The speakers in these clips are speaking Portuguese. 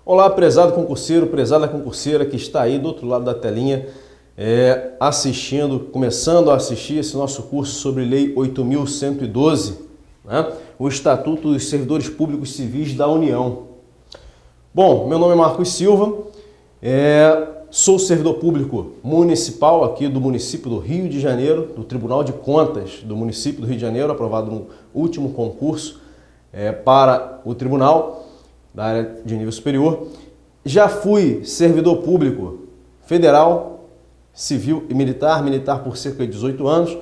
Olá, prezado concurseiro, prezada concurseira que está aí do outro lado da telinha começando a assistir esse nosso curso sobre Lei 8.112, né? O Estatuto dos Servidores Públicos Civis da União. Bom, meu nome é Marcos Silva, sou servidor público municipal aqui do município do Rio de Janeiro, do Tribunal de Contas do município do Rio de Janeiro, aprovado no último concurso para o tribunal da área de nível superior. Já fui servidor público federal, civil e militar por cerca de 18 anos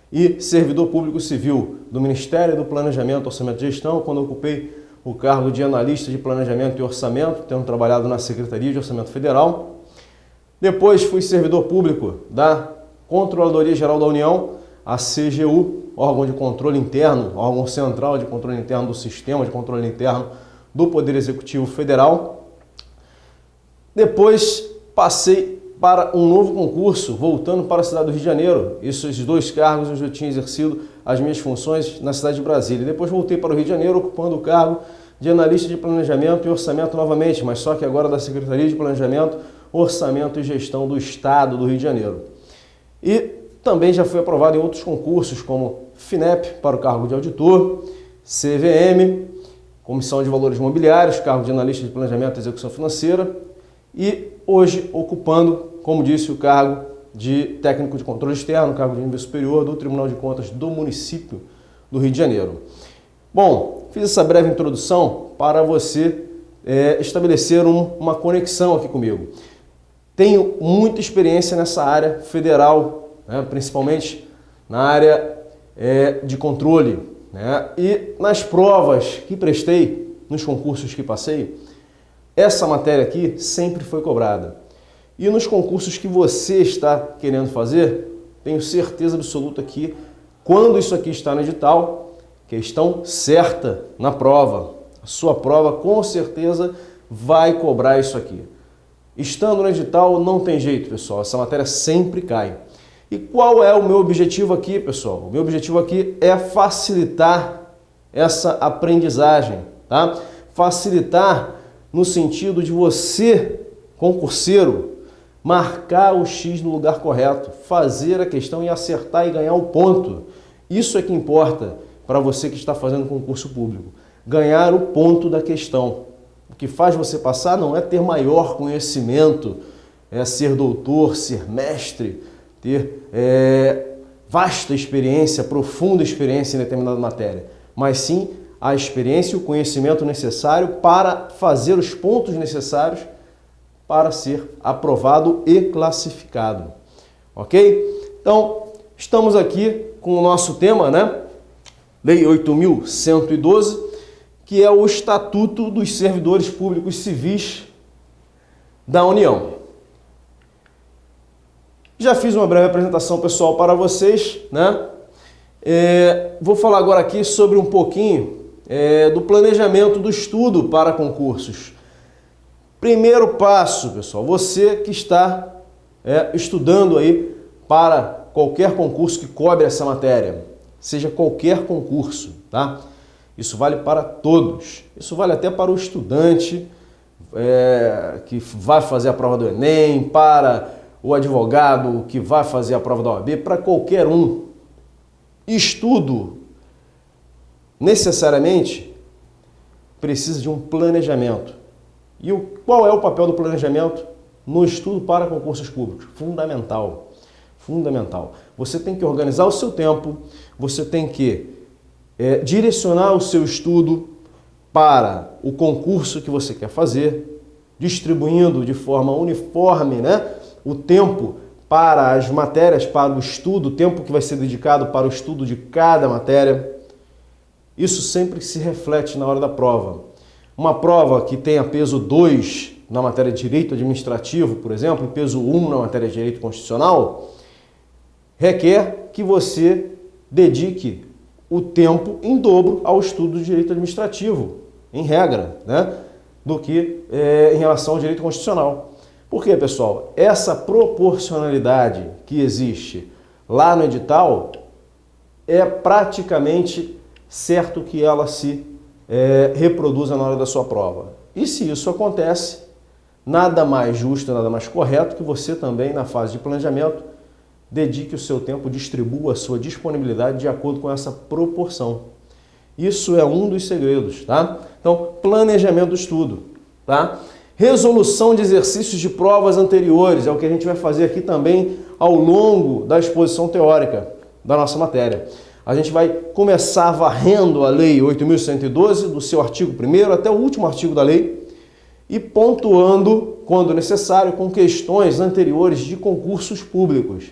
e servidor público civil do Ministério do Planejamento, Orçamento e Gestão, quando ocupei o cargo de analista de planejamento e orçamento, tendo trabalhado na Secretaria de Orçamento Federal. Depois fui servidor público da Controladoria Geral da União, a CGU, órgão de controle interno, órgão central de controle interno do sistema de controle interno do Poder Executivo Federal. Depois passei para um novo concurso, voltando para a cidade do Rio de Janeiro. Esses dois cargos eu já tinha exercido as minhas funções na cidade de Brasília. Depois voltei para o Rio de Janeiro, ocupando o cargo de analista de planejamento e orçamento novamente, mas só que agora da Secretaria de Planejamento, Orçamento e Gestão do Estado do Rio de Janeiro. E também já fui aprovado em outros concursos, como FINEP, para o cargo de auditor, CVM, Comissão de Valores Mobiliários, cargo de analista de planejamento e execução financeira, e hoje ocupando, como disse, o cargo de técnico de controle externo, cargo de nível superior do Tribunal de Contas do município do Rio de Janeiro. Bom, fiz essa breve introdução para você estabelecer uma conexão aqui comigo. Tenho muita experiência nessa área federal, né, principalmente na área de controle. E nas provas que prestei, nos concursos que passei, essa matéria aqui sempre foi cobrada. E nos concursos que você está querendo fazer, tenho certeza absoluta que quando isso aqui está no edital, questão certa na prova, a sua prova com certeza vai cobrar isso aqui. Estando no edital não tem jeito, pessoal, essa matéria sempre cai. E qual é o meu objetivo aqui, pessoal? O meu objetivo aqui é facilitar essa aprendizagem, tá? Facilitar no sentido de você, concurseiro, marcar o X no lugar correto, fazer a questão e acertar e ganhar o ponto. Isso é que importa para você que está fazendo concurso público. Ganhar o ponto da questão. O que faz você passar não é ter maior conhecimento, é ser doutor, ser mestre, ter vasta experiência, profunda experiência em determinada matéria, mas sim a experiência e o conhecimento necessário para fazer os pontos necessários para ser aprovado e classificado. Ok? Então, estamos aqui com o nosso tema, né? Lei 8.112, que é o Estatuto dos Servidores Públicos Civis da União. Já fiz uma breve apresentação pessoal para vocês, né? Vou falar agora aqui sobre um pouquinho do planejamento do estudo para concursos. Primeiro passo, pessoal, você que está estudando aí para qualquer concurso que cobre essa matéria, seja qualquer concurso, tá? Isso vale para todos. Isso vale até para o estudante que vai fazer a prova do Enem, para o advogado que vai fazer a prova da OAB, para qualquer um. Estudo, necessariamente, precisa de um planejamento. E qual é o papel do planejamento no estudo para concursos públicos? Fundamental. Fundamental. Você tem que organizar o seu tempo, você tem que direcionar o seu estudo para o concurso que você quer fazer, distribuindo de forma uniforme, né, o tempo para as matérias, para o estudo, o tempo que vai ser dedicado para o estudo de cada matéria. Isso sempre se reflete na hora da prova. Uma prova que tenha peso 2 na matéria de direito administrativo, por exemplo, e peso 1 na matéria de direito constitucional, requer que você dedique o tempo em dobro ao estudo de direito administrativo, em regra, né, do que em relação ao direito constitucional. Por quê, pessoal? Essa proporcionalidade que existe lá no edital é praticamente certo que ela se reproduza na hora da sua prova. E se isso acontece, nada mais justo, nada mais correto que você também, na fase de planejamento, dedique o seu tempo, distribua a sua disponibilidade de acordo com essa proporção. Isso é um dos segredos, tá? Então, planejamento do estudo, tá? Resolução de exercícios de provas anteriores, é o que a gente vai fazer aqui também ao longo da exposição teórica da nossa matéria. A gente vai começar varrendo a Lei 8.112, do seu artigo 1º até o último artigo da lei, e pontuando, quando necessário, com questões anteriores de concursos públicos.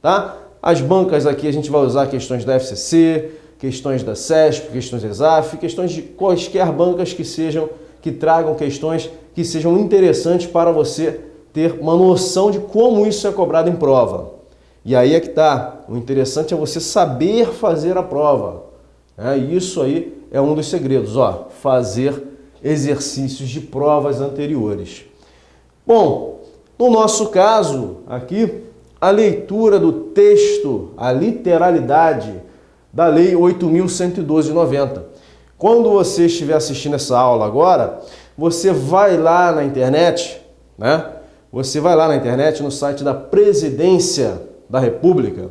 Tá? As bancas aqui a gente vai usar questões da FCC, questões da CESP, questões da ESAF, questões de quaisquer bancas que tragam questões que sejam interessantes para você ter uma noção de como isso é cobrado em prova. E aí é que está. O interessante é você saber fazer a prova. Isso aí é um dos segredos, ó, fazer exercícios de provas anteriores. Bom, no nosso caso aqui, a leitura do texto, a literalidade da Lei 8.112 de 90. Quando você estiver assistindo essa aula agora, você vai lá na internet, né? Você vai lá na internet, no site da Presidência da República,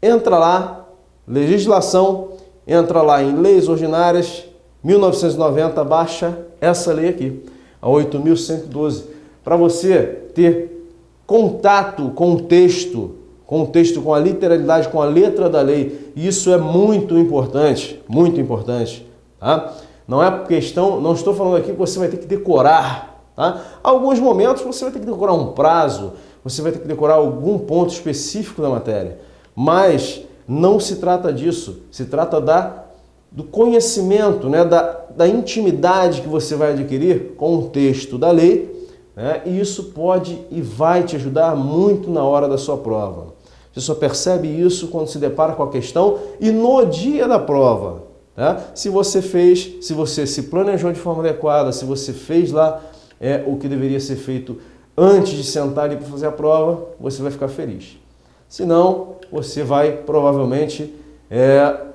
entra lá, legislação, entra lá em leis ordinárias, 1990, baixa essa lei aqui, a 8.112, para você ter contato com o texto, com a literalidade, com a letra da lei. Isso é muito importante, tá? Não é questão, não estou falando aqui que você vai ter que decorar, tá? Alguns momentos você vai ter que decorar um prazo, você vai ter que decorar algum ponto específico da matéria, mas não se trata disso, se trata do conhecimento, né? da intimidade que você vai adquirir com o texto da lei, né? E isso pode e vai te ajudar muito na hora da sua prova. Você só percebe isso quando se depara com a questão e no dia da prova. Tá? Se você se planejou de forma adequada, se você fez lá o que deveria ser feito antes de sentar ali para fazer a prova, você vai ficar feliz. Senão, você vai provavelmente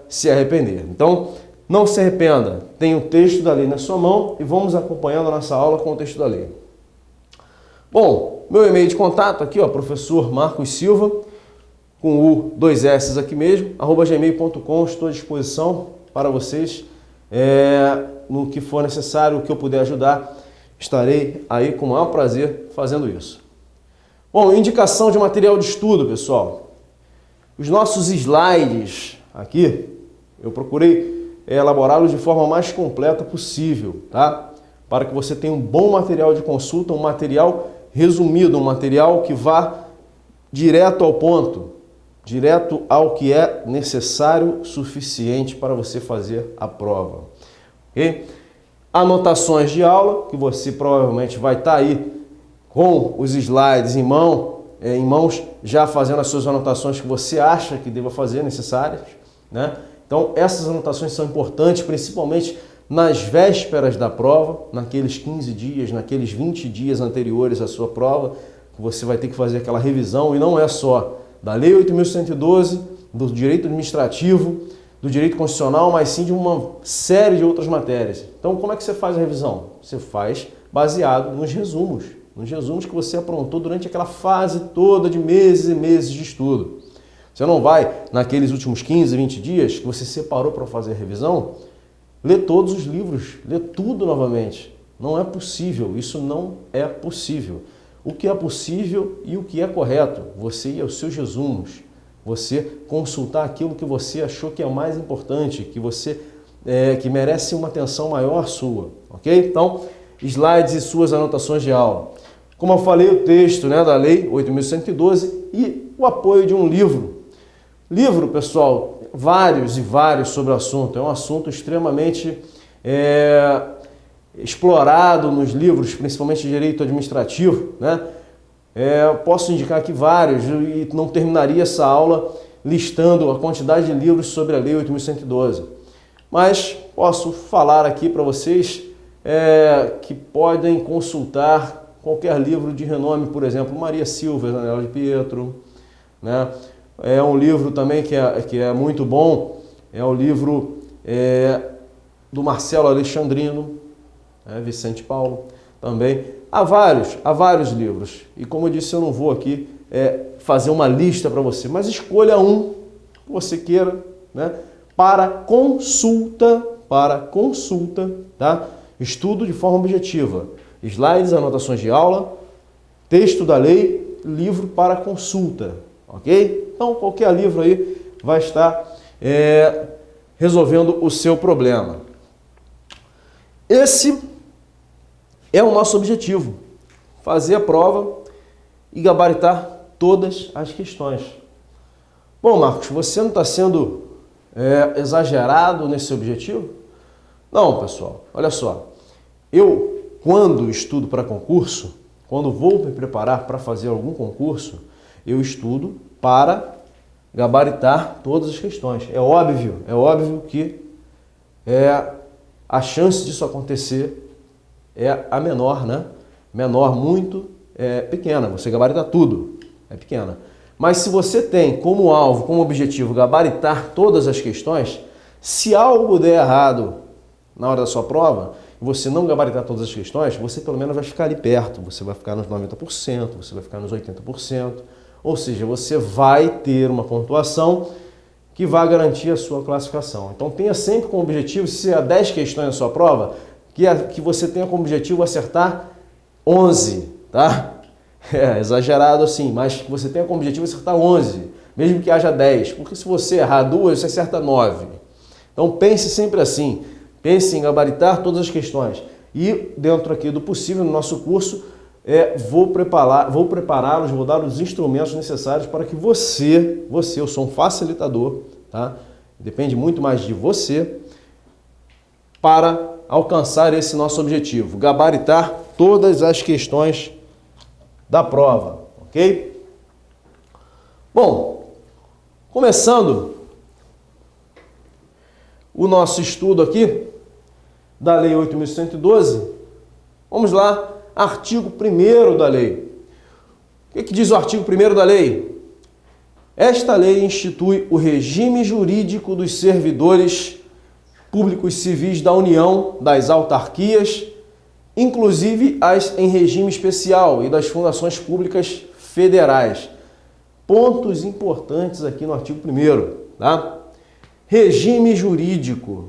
se arrepender. Então, não se arrependa. Tem o texto da lei na sua mão e vamos acompanhando a nossa aula com o texto da lei. Bom, meu e-mail de contato aqui, ó, professor Marcos Silva, com o 2 S aqui mesmo, @gmail.com, estou à disposição para vocês, no que for necessário, o que eu puder ajudar, estarei aí com o maior prazer fazendo isso. Bom, indicação de material de estudo, pessoal. Os nossos slides aqui, eu procurei elaborá-los de forma mais completa possível, tá? Para que você tenha um bom material de consulta, um material resumido, um material que vá direto ao ponto, direto ao que é necessário, suficiente para você fazer a prova. Okay? Anotações de aula, que você provavelmente vai estar aí com os slides em mãos, já fazendo as suas anotações que você acha que deva fazer necessárias, né? Então, essas anotações são importantes, principalmente nas vésperas da prova, naqueles 15 dias, naqueles 20 dias anteriores à sua prova, que você vai ter que fazer aquela revisão, e não é só da Lei 8.112, do direito administrativo, do direito constitucional, mas sim de uma série de outras matérias. Então, como é que você faz a revisão? Você faz baseado nos resumos que você aprontou durante aquela fase toda de meses e meses de estudo. Você não vai, naqueles últimos 15, 20 dias que você separou para fazer a revisão, ler todos os livros, ler tudo novamente. Não é possível, isso não é possível. O que é possível e o que é correto, você ir aos seus resumos, você consultar aquilo que você achou que é mais importante, que merece uma atenção maior sua, ok? Então, slides e suas anotações de aula. Como eu falei, o texto, né, da Lei 8.112 e o apoio de um livro. Livro, pessoal, vários e vários sobre o assunto. É um assunto extremamente explorado nos livros, principalmente de direito administrativo, né? Posso indicar aqui vários e não terminaria essa aula listando a quantidade de livros sobre a Lei 8.112. Mas posso falar aqui para vocês que podem consultar qualquer livro de renome, por exemplo, Maria Silva, Daniela de Pietro, né? É um livro também que é muito bom, é o livro do Marcelo Alexandrino, Vicente Paulo também. Há vários livros. E como eu disse, eu não vou aqui fazer uma lista para você, mas escolha um que você queira, né, para consulta, tá? Estudo de forma objetiva. Slides, anotações de aula, texto da lei, livro para consulta, ok? Então, qualquer livro aí vai estar resolvendo o seu problema. Esse é o nosso objetivo, fazer a prova e gabaritar todas as questões. Bom, Marcos, você não está sendo exagerado nesse objetivo? Não, pessoal, olha só. Eu, quando estudo para concurso, quando vou me preparar para fazer algum concurso, eu estudo para gabaritar todas as questões. É óbvio que a chance disso acontecer é a menor, né? Menor, muito pequena. Você gabarita tudo, é pequena. Mas se você tem como alvo, como objetivo, gabaritar todas as questões, se algo der errado na hora da sua prova, e você não gabaritar todas as questões, você pelo menos vai ficar ali perto. Você vai ficar nos 90%, você vai ficar nos 80%. Ou seja, você vai ter uma pontuação que vai garantir a sua classificação. Então tenha sempre como objetivo, se há 10 questões na sua prova, que você tenha como objetivo acertar 11, tá? Exagerado assim, mas que você tenha como objetivo acertar 11, mesmo que haja 10, porque se você errar 2, você acerta 9. Então pense sempre assim, pense em gabaritar todas as questões. E dentro aqui do possível, no nosso curso, vou prepará-los, vou dar os instrumentos necessários para que você, eu sou um facilitador, tá? Depende muito mais de você para alcançar esse nosso objetivo, gabaritar todas as questões da prova, ok? Bom, começando o nosso estudo aqui da Lei 8.112, vamos lá, artigo 1º da lei. O que diz o artigo 1º da lei? Esta lei institui o regime jurídico dos servidores públicos civis da União, das autarquias, inclusive as em regime especial, e das fundações públicas federais. Pontos importantes aqui no artigo 1º, tá? Regime jurídico.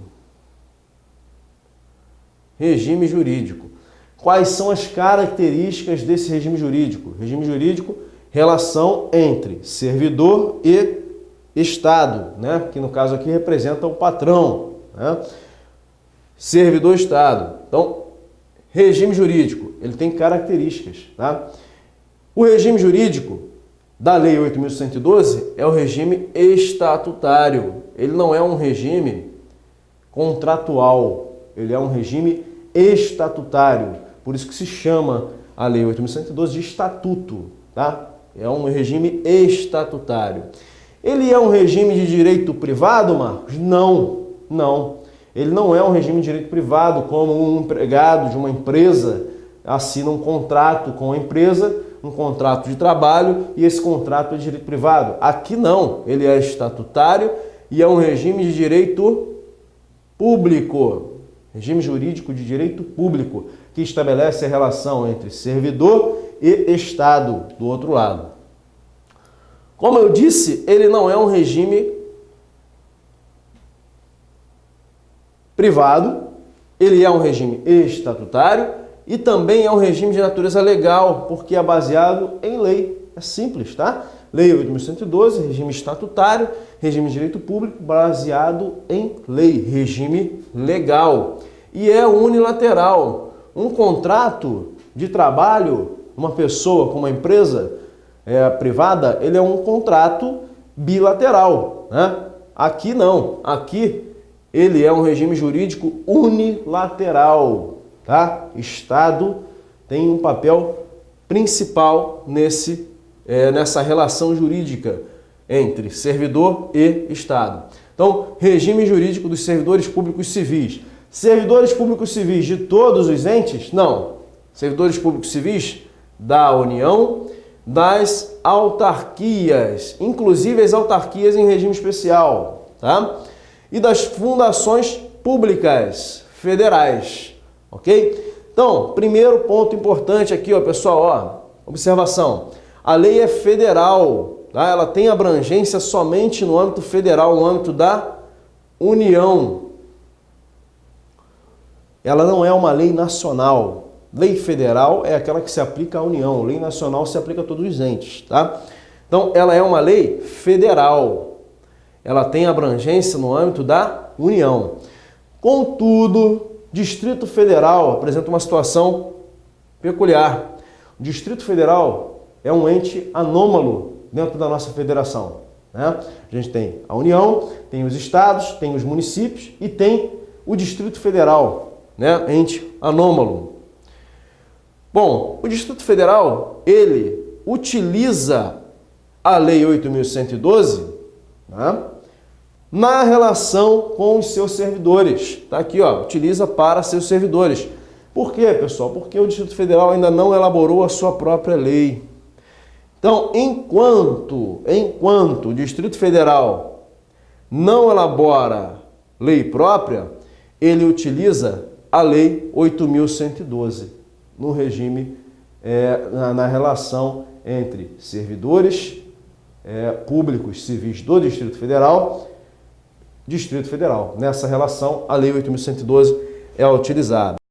Regime jurídico. Quais são as características desse regime jurídico? Regime jurídico, relação entre servidor e Estado, né? Que no caso aqui representa o patrão, né? Servidor-Estado. Então, regime jurídico, ele tem características, tá? O regime jurídico da Lei 8.112 é o regime estatutário. Ele não é um regime contratual, ele é um regime estatutário. Por isso que se chama a Lei 8.112 de estatuto, tá? É um regime estatutário. Ele é um regime de direito privado, Marcos? Não, não. Ele não é um regime de direito privado, como um empregado de uma empresa assina um contrato com a empresa, um contrato de trabalho, e esse contrato é de direito privado. Aqui não, ele é estatutário e é um regime de direito público, regime jurídico de direito público, que estabelece a relação entre servidor e Estado do outro lado. Como eu disse, ele não é um regime privado, ele é um regime estatutário e também é um regime de natureza legal, porque é baseado em lei. É simples, tá? Lei 8.112, regime estatutário, regime de direito público baseado em lei, regime legal. E é unilateral. Um contrato de trabalho, uma pessoa com uma empresa privada, ele é um contrato bilateral, né? Aqui não, aqui ele é um regime jurídico unilateral, tá? Estado tem um papel principal nessa relação jurídica entre servidor e Estado. Então, regime jurídico dos servidores públicos civis. Servidores públicos civis de todos os entes? Não. Servidores públicos civis da União, das autarquias, inclusive as autarquias em regime especial, tá? E das fundações públicas federais, ok? Então, primeiro ponto importante aqui, ó, pessoal, ó, observação. A lei é federal, tá? Ela tem abrangência somente no âmbito federal, no âmbito da União. Ela não é uma lei nacional. Lei federal é aquela que se aplica à União, lei nacional se aplica a todos os entes, tá? Então, ela é uma lei federal. Ela tem abrangência no âmbito da União. Contudo, Distrito Federal apresenta uma situação peculiar. O Distrito Federal é um ente anômalo dentro da nossa federação, né? A gente tem a União, tem os estados, tem os municípios e tem o Distrito Federal, né? Ente anômalo. Bom, o Distrito Federal, ele utiliza a Lei 8.112, né, na relação com os seus servidores. Tá aqui, ó, utiliza para seus servidores. Por quê, pessoal? Porque o Distrito Federal ainda não elaborou a sua própria lei. Então, enquanto o Distrito Federal não elabora lei própria, ele utiliza a Lei 8.112. No regime, na relação entre servidores públicos civis do Distrito Federal. Nessa relação, a Lei 8.112 é utilizada.